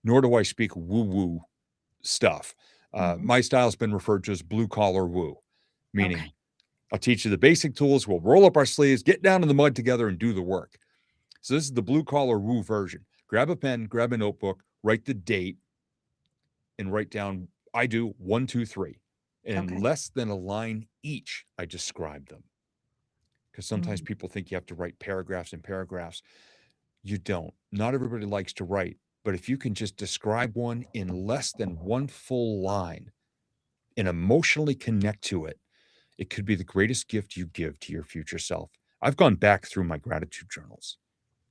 nor do I speak woo woo stuff. Mhm. My style has been referred to as blue collar woo, Okay. meaning I'll teach you the basic tools. We'll roll up our sleeves, get down in the mud together, and do the work. So, this is the blue collar woo version. Grab a pen, grab a notebook, write the date, and write down I do 1, 2, 3. And in Okay. less than a line each, I describe them. Because sometimes Mhm. people think you have to write paragraphs and paragraphs. You don't. Not everybody likes to write, but if you can just describe one in less than one full line and emotionally connect to it, it could be the greatest gift you give to your future self. I've gone back through my gratitude journals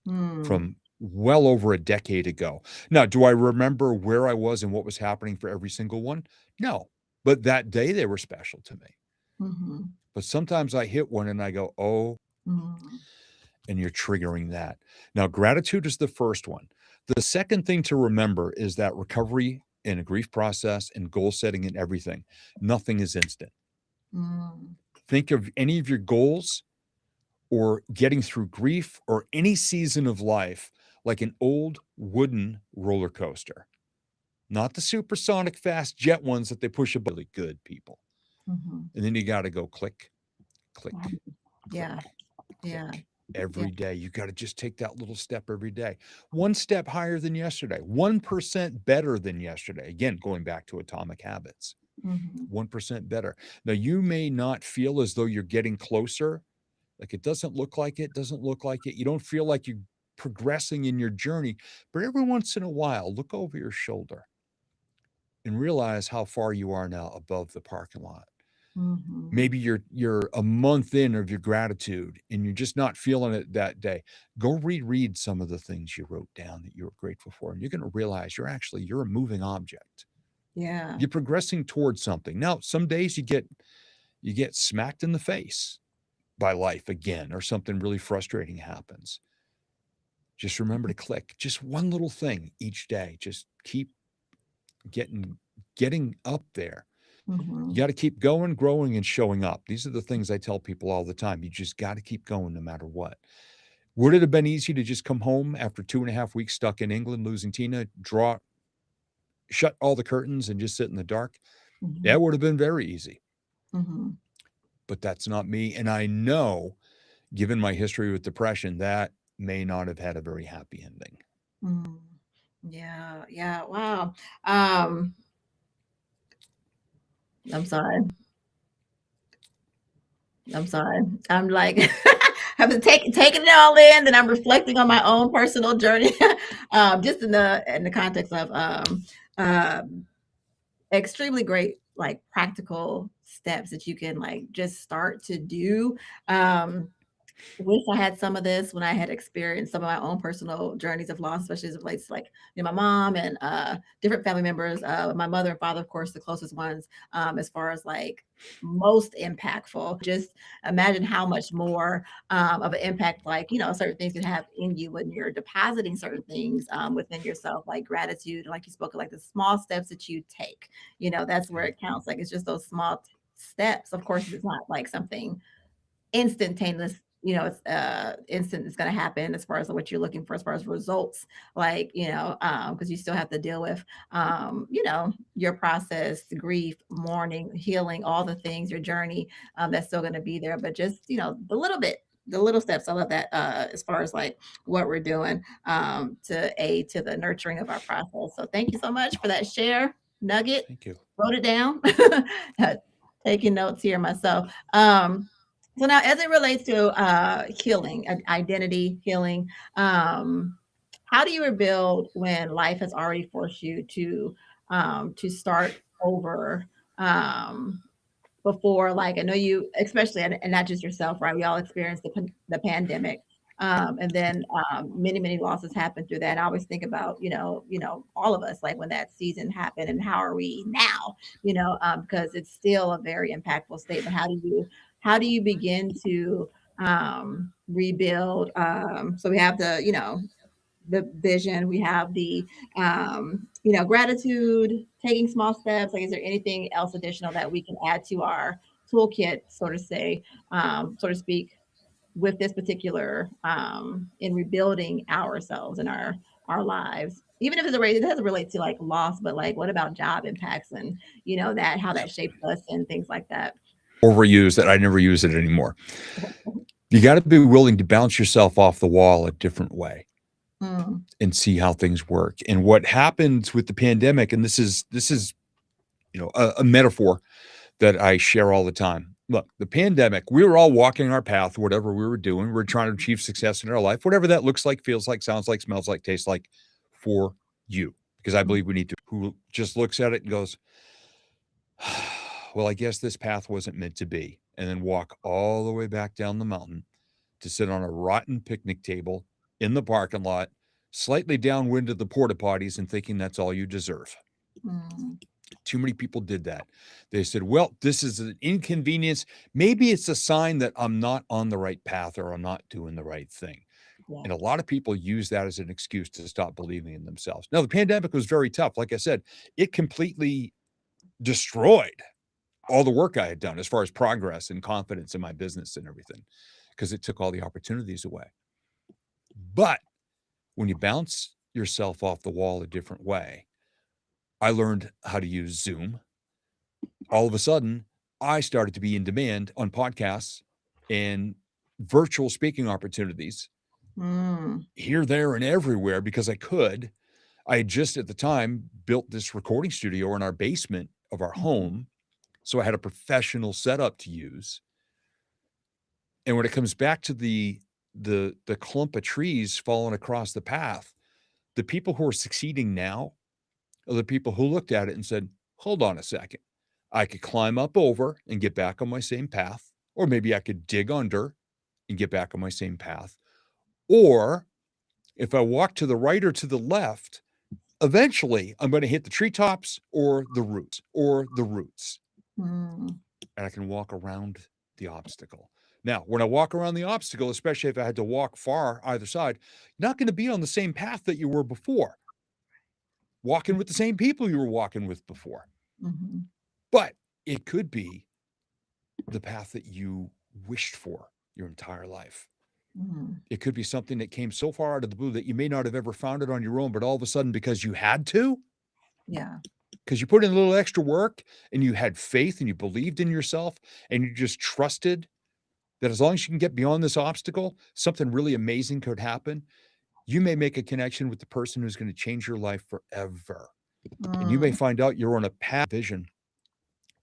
Mm. from well over a decade ago. Now, do I remember where I was and what was happening for every single one? No. But that day they were special to me. Mhm. But sometimes I hit one and I go, oh, Mhm. and you're triggering that. Now, gratitude is the first one. The second thing to remember is that recovery in a grief process and goal setting and everything, nothing is instant. Mm. Think of any of your goals or getting through grief or any season of life like an old wooden roller coaster, not the supersonic fast jet ones that they push above. Really good people. Mhm. And then you got to go click, Wow. click, Yeah. click, Yeah. click Yeah. every day. You got to just take that little step every day. One step higher than yesterday, 1% better than yesterday. Again, going back to atomic habits, Mhm. 1% better. Now, you may not feel as though you're getting closer. Like it doesn't look like it, doesn't look like it. You don't feel like you're progressing in your journey. But every once in a while, look over your shoulder and realize how far you are now above the parking lot. Mhm. Maybe you're a month in of your gratitude and you're just not feeling it that day. Go reread some of the things you wrote down that you were grateful for, and you're going to realize you're a moving object. Yeah. You're progressing towards something. Now, some days you get smacked in the face by life again, or something really frustrating happens. Just remember to click just one little thing each day. Just keep getting getting up there. You Mhm. got to keep going, growing, and showing up. These are the things I tell people all the time. You just got to keep going no matter what. Would it have been easy to just come home after 2.5 weeks stuck in England, losing Tina, shut all the curtains, and just sit in the dark? Yeah, Mhm. it would have been very easy. Mhm. But that's not me. And I know, given my history with depression, that may not have had a very happy ending. Mm. Yeah. Yeah. Wow. Um, I'm sorry. I'm sorry. I'm like have to taking it all in, and I'm reflecting on my own personal journey, just in the context of um, extremely great like practical steps that you can like just start to do. Um, wish I had some of this when I had experienced some of my own personal journeys of loss, especially as it relates to like my mom and different family members. My mother and father, of course, the closest ones. As far as like most impactful, just imagine how much more of an impact like certain things can have in you when you're depositing certain things within yourself, like gratitude, like you spoke of, like the small steps that you take. That's where it counts. Like it's just those small steps. Of course, it's not like something instantaneous, you know, it's instant it's going to happen as far as what you're looking for as far as results, like, you know, because you still have to deal with you know, your process, grief, mourning, healing, all the things, your journey, that's still going to be there, but just, you know, the little steps. I love that, as far as like what we're doing, to aid to the nurturing of our process. So thank you so much for that share nugget. Thank you. Wrote it down. Taking notes here myself. So now, as it relates to healing, identity healing, how do you rebuild when life has already forced you to start over? Um, Before, like, I know you, especially, and not just yourself, right? We all experienced the pandemic, and then many losses happened through that. And I always think about, you know, all of us, like when that season happened, and how are we now? You know, because it's still a very impactful statement. How do you begin to rebuild? So we have the, you know, the vision, we have the you know, gratitude, taking small steps. Like, is there anything else additional that we can add to our toolkit, so to say, so to speak, with this particular in rebuilding ourselves and our lives, even if it doesn't relate to like loss, but like what about job impacts, and you know, that how that shaped us and things like that. Overuse that I never use it anymore. You got to be willing to bounce yourself off the wall a different way Mm, and see how things work. And what happens with the pandemic, and this is you know a metaphor that I share all the time. Look, the pandemic, we were all walking our path, whatever we were doing. We are trying to achieve success in our life, whatever that looks like, feels like, sounds like, smells like, tastes like for you. Because I mm, believe we need to, who just looks at it and goes, well, I guess this path wasn't meant to be. And then walk all the way back down the mountain to sit on a rotten picnic table in the parking lot, slightly downwind of the porta potties and thinking that's all you deserve. mm, Too many people did that. They said, well, this is an inconvenience. Maybe it's a sign that I'm not on the right path or I'm not doing the right thing. yeah. And a lot of people use that as an excuse to stop believing in themselves. Now, the pandemic was very tough. Like I said, it completely destroyed all the work I had done as far as progress and confidence in my business and everything, because it took all the opportunities away. But when you bounce yourself off the wall a different way, I learned how to use Zoom. All of a sudden, I started to be in demand on podcasts and virtual speaking opportunities Mm, here, there, and everywhere because I could. I had just at the time built this recording studio in our basement of our mhm, home. So I had a professional setup to use. And when it comes back to the clump of trees falling across the path, the people who are succeeding now are the people who looked at it and said, hold on a second. I could climb up over and get back on my same path, or maybe I could dig under and get back on my same path. Or if I walk to the right or to the left, eventually I'm going to hit the treetops or the roots, mm, and I can walk around the obstacle. Now, when I walk around the obstacle, especially if I had to walk far either side, you're not going to be on the same path that you were before, walking with the same people you were walking with before. mhm, But it could be the path that you wished for your entire life. mhm. It could be something that came so far out of the blue that you may not have ever found it on your own, but all of a sudden, because you had to, Yeah. because you put in a little extra work and you had faith and you believed in yourself and you just trusted that as long as you can get beyond this obstacle, something really amazing could happen. You may make a connection with the person who's going to change your life forever. And you may Mm, find out you're on a path vision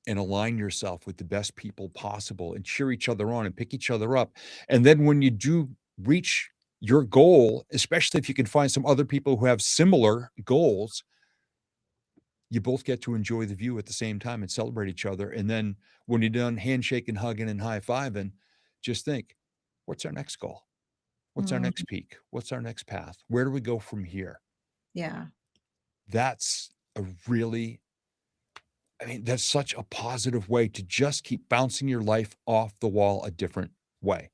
and align yourself with the best people possible and cheer each other on and pick each other up. And then when you do reach your goal, especially if you can find some other people who have similar goals, you both get to enjoy the view at the same time and celebrate each other. And then when you're done handshaking, hugging, and high fiving, just think, what's our next goal? What's our mm, next peak? What's our next path? Where do we go from here? yeah. That's a really, I mean, that's such a positive way to just keep bouncing your life off the wall a different way.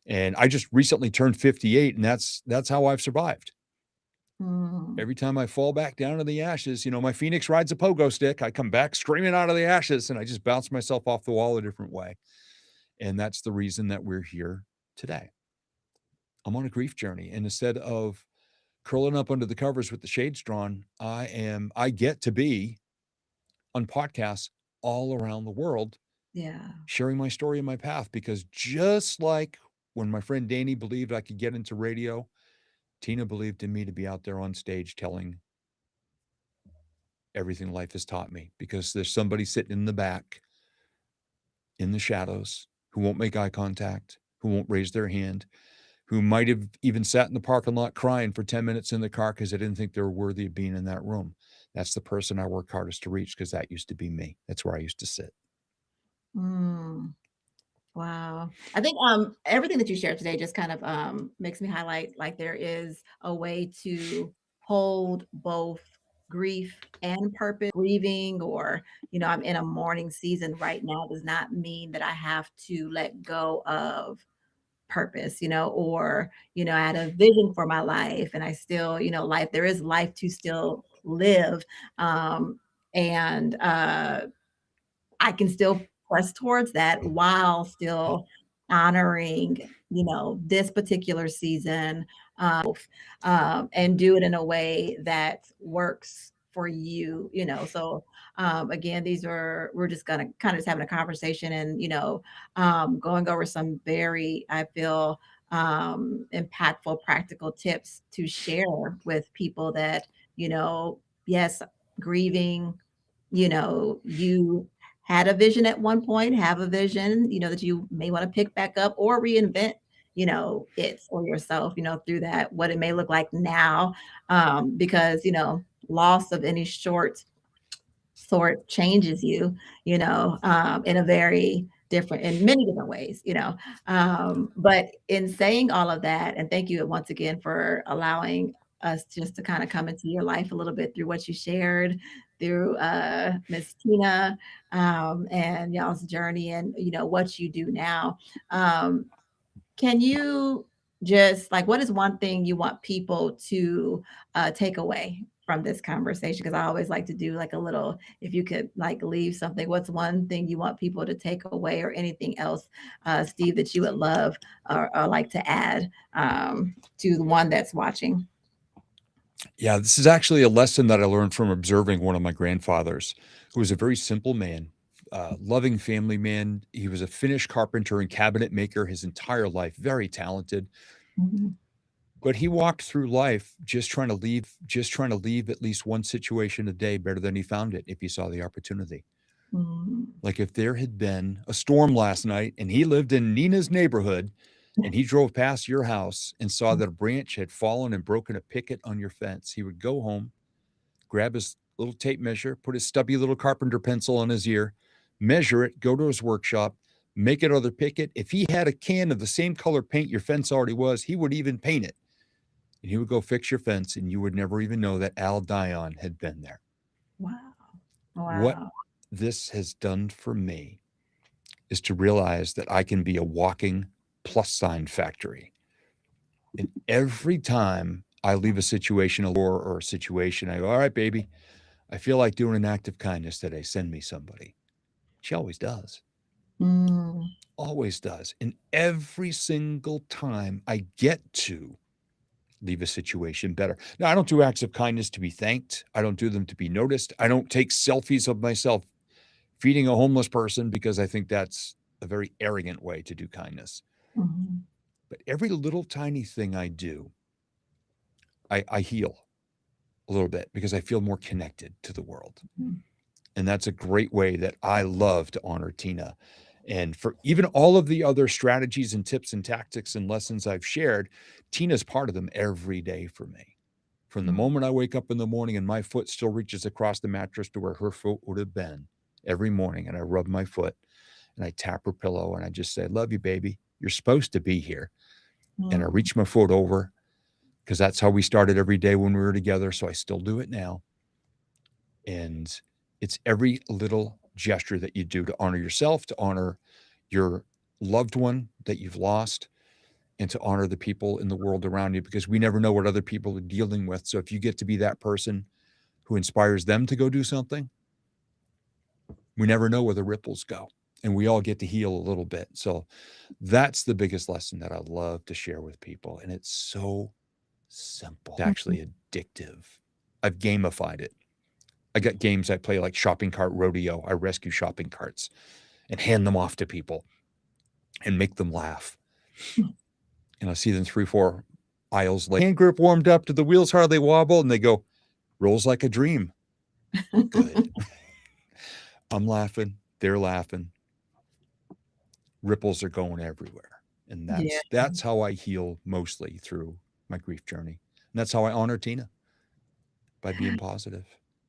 And I just recently turned 58, and that's how I've survived. Mm. Every time I fall back down to the ashes, my phoenix rides a pogo stick. I come back screaming out of the ashes and I just bounce myself off the wall a different way. And that's the reason that we're here today. I'm on a grief journey. And instead of curling up under the covers with the shades drawn, I get to be on podcasts all around the world, Yeah. sharing my story and my path. Because just like when my friend Danny believed I could get into radio, Tina believed in me to be out there on stage telling everything life has taught me, because there's somebody sitting in the back in the shadows who won't make eye contact, who won't raise their hand, who might have even sat in the parking lot crying for 10 minutes in the car because they didn't think they were worthy of being in that room. That's the person I work hardest to reach, because that used to be me. That's where I used to sit. Mm. Wow. I think everything that you shared today just kind of makes me highlight like there is a way to hold both grief and purpose. Grieving, or I'm in a mourning season right now, does not mean that I have to let go of purpose, or I had a vision for my life and I still, life, there is life to still live. And I can still press towards that while still honoring, this particular season, and do it in a way that works for you, So, again, we're just gonna kind of just having a conversation and, going over some very, I feel, impactful, practical tips to share with people that, yes, grieving, you had a vision at one point, have a vision, that you may want to pick back up or reinvent, it for yourself, through that, what it may look like now. Because, loss of any sort changes you, in a very different, in many different ways, but in saying all of that, and thank you once again for allowing us just to kind of come into your life a little bit through what you shared through Miss Tina, and y'all's journey and what you do now. Um, can you just like, what is one thing you want people to take away from this conversation? Because I always like to do like a little, if you could like leave something, what's one thing you want people to take away, or anything else, Steve, that you would love or like to add to the one that's watching? Yeah, this is actually a lesson that I learned from observing one of my grandfathers, who was a very simple man, loving family man. He was a Finnish carpenter and cabinet maker his entire life, very talented. Mhm. But he walked through life just trying to leave at least one situation a day better than he found it if he saw the opportunity. Mm. Like if there had been a storm last night and he lived in Nina's neighborhood and he drove past your house and saw that a branch had fallen and broken a picket on your fence, he would go home, grab his little tape measure, put his stubby little carpenter pencil on his ear, measure it, go to his workshop, make another picket. If he had a can of the same color paint your fence already was, he would even paint it. And he would go fix your fence, and you would never even know that Al Dion had been there. Wow. What Wow. this has done for me is to realize that I can be a walking plus sign factory. And every time I leave a situation or a situation, I go, all right, baby, I feel like doing an act of kindness today. Send me somebody. She always does. Mm. Always does. And every single time I get to leave a situation better. Now, I don't do acts of kindness to be thanked. I don't do them to be noticed. I don't take selfies of myself feeding a homeless person, because I think that's a very arrogant way to do kindness. Mhm. But every little tiny thing I do, I heal a little bit because I feel more connected to the world. Mhm. And that's a great way that I love to honor Tina. And for even all of the other strategies and tips and tactics and lessons I've shared, Tina's part of them every day for me. From the Mm. moment I wake up in the morning and my foot still reaches across the mattress to where her foot would have been every morning, and I rub my foot and I tap her pillow and I just say, love you, baby. You're supposed to be here. And I Mm. reach my foot over, because that's how we started every day when we were together. So I still do it now. And it's every little gesture that you do to honor yourself, to honor your loved one that you've lost. and to honor the people in the world around you, because we never know what other people are dealing with. So if you get to be that person who inspires them to go do something, we never know where the ripples go. And we all get to heal a little bit. So that's the biggest lesson that I love to share with people. And it's so simple. It's actually addictive. I've gamified it. I got games I play like shopping cart rodeo. I rescue shopping carts and hand them off to people and make them laugh. And I see them 3, 4 aisles later. Hand grip warmed up to the wheels hardly wobble, and they go, rolls like a dream. Good. I'm laughing. They're laughing. Ripples are going everywhere. And that's how I heal mostly through my grief journey. And that's how I honor Tina, by being positive.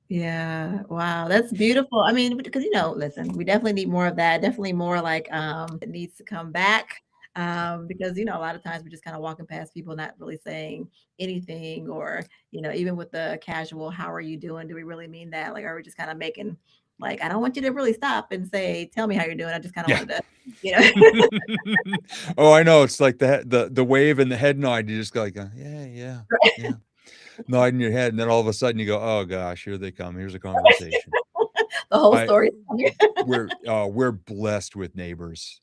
Yeah. Wow. That's beautiful. I mean, because, listen, we definitely need more of that. Definitely more like it needs to come back. Because, a lot of times we're just kind of walking past people, not really saying anything, or, even with the casual, how are you doing? Do we really mean that? Like, are we just kind of making, like, I don't want you to really stop and say, tell me how you're doing. I just kind of Yeah. wanted to, Oh, I know. It's like the wave and the head nod. You just go like, yeah. Nodding your head, and then all of a sudden you go, oh gosh, here they come. Here's a conversation. the whole story. We're blessed with neighbors.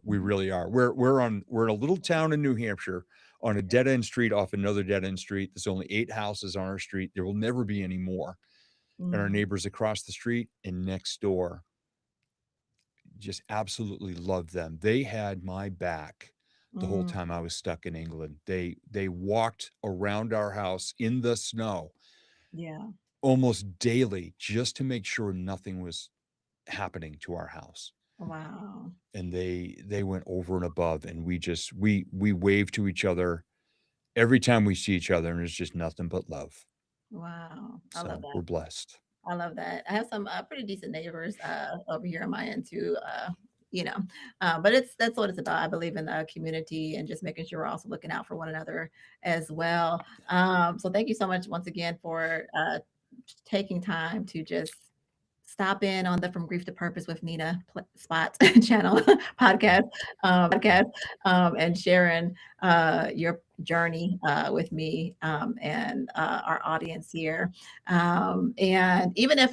We really are. We're in a little town in New Hampshire on a dead end street off another dead end street. There's only 8 houses on our street. There will never be any more. And our neighbors across the street and next door, just absolutely love them. They had my back the whole time I was stuck in England. They walked around our house in the snow almost daily just to make sure nothing was happening to our house. Wow. And they went over and above, and we wave to each other every time we see each other, and it's just nothing but love. Wow. I So love that. we're blessed. I love that. I have some pretty decent neighbors over here on my end too. But that's what it's about. I believe in the community and just making sure we're also looking out for one another as well. So thank you so much once again for taking time to just stop in on the From Grief to Purpose with Nina Spot channel podcast, and sharing your journey with me and our audience here. And even if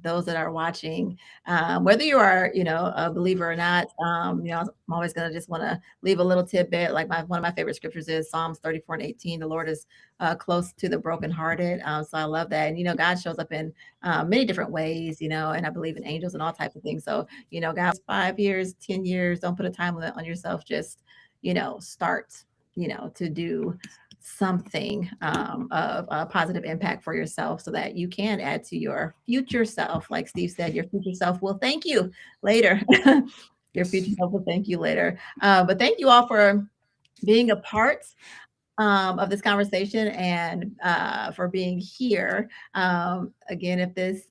those that are watching, whether you are, a believer or not, I'm always going to just want to leave a little tidbit. Like one of my favorite scriptures is Psalms 34:18. The Lord is close to the brokenhearted. So I love that. And, God shows up in many different ways, and I believe in angels and all types of things. So, God, 5 years, 10 years, don't put a time limit on yourself. Just, start, to do something of a positive impact for yourself so that you can add to your future self. Like Steve said, your future self will thank you later. Your future self will thank you later. But thank you all for being a part of this conversation and for being here. Again, if this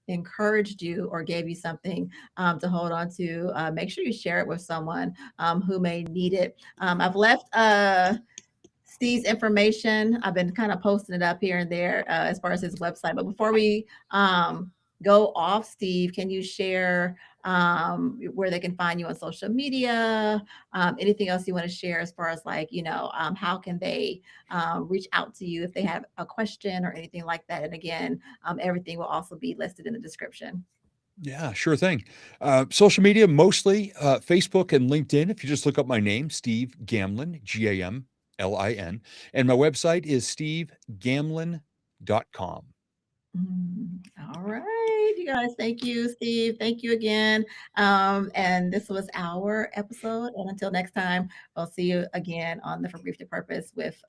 encouraged you or gave you something to hold on to, make sure you share it with someone who may need it. I've left Steve's information. I've been kind of posting it up here and there as far as his website. But before we go off, Steve, can you share where they can find you on social media? Anything else you want to share as far as like, how can they reach out to you if they have a question or anything like that? And again, everything will also be listed in the description. Yeah, sure thing. Social media, mostly Facebook and LinkedIn. If you just look up my name, Steve Gamlin, Gamlin. And my website is stevegamlin.com. All right, you guys. Thank you, Steve. Thank you again. And this was our episode. And until next time, we'll see you again on the From Grief to Purpose with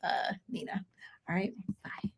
Nina. All right. Bye.